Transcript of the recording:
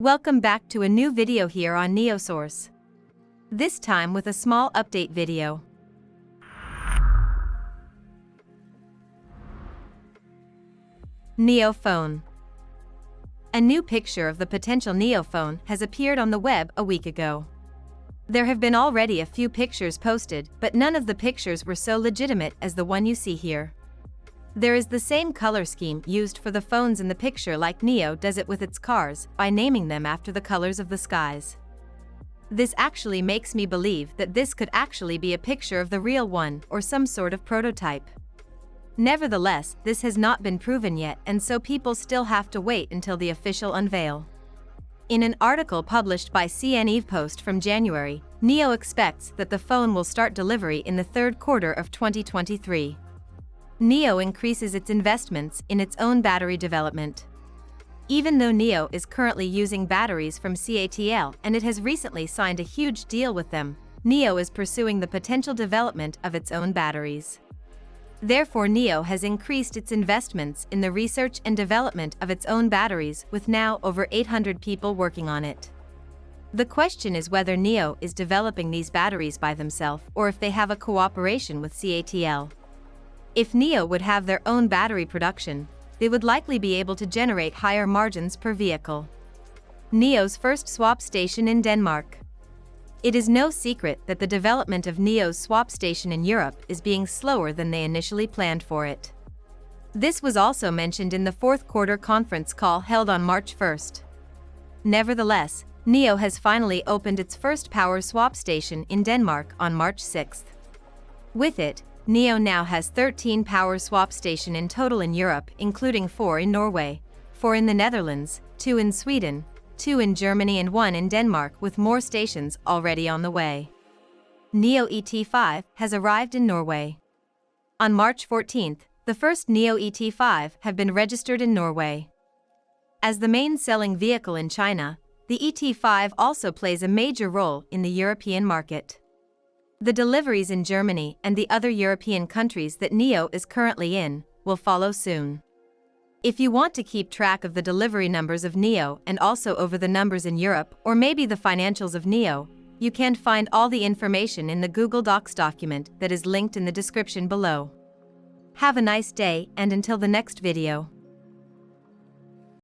Welcome back to a new video here on NIO. This time with a small update video. NIO phone. A new picture of the potential NIO phone has appeared on the web a week ago. There have been already a few pictures posted, but none of the pictures were so legitimate as the one you see here. There is the same color scheme used for the phones in the picture like NIO does it with its cars, by naming them after the colors of the skies. This actually makes me believe that this could actually be a picture of the real one or some sort of prototype. Nevertheless, this has not been proven yet, and so people still have to wait until the official unveil. In an article published by CNEV Post from January, NIO expects that the phone will start delivery in the third quarter of 2023. NIO increases its investments in its own battery development. Even though NIO is currently using batteries from CATL and it has recently signed a huge deal with them, NIO is pursuing the potential development of its own batteries. Therefore, NIO has increased its investments in the research and development of its own batteries, with now over 800 people working on it. The question is whether NIO is developing these batteries by themselves or if they have a cooperation with CATL. If NIO would have their own battery production, they would likely be able to generate higher margins per vehicle. NIO's first swap station in Denmark. It is no secret that the development of NIO's swap station in Europe is being slower than they initially planned for it. This was also mentioned in the fourth quarter conference call held on March 1st. Nevertheless, NIO has finally opened its first power swap station in Denmark on March 6th. With it, NIO now has 13 power swap stations in total in Europe, including 4 in Norway, 4 in the Netherlands, 2 in Sweden, 2 in Germany and 1 in Denmark, with more stations already on the way. NIO ET5 has arrived in Norway. On March 14th, the first NIO ET5 have been registered in Norway. As the main selling vehicle in China, the ET5 also plays a major role in the European market. The deliveries in Germany and the other European countries that NIO is currently in will follow soon. If you want to keep track of the delivery numbers of NIO and also over the numbers in Europe, or maybe the financials of NIO, you can find all the information in the Google Docs document that is linked in the description below. Have a nice day, and until the next video.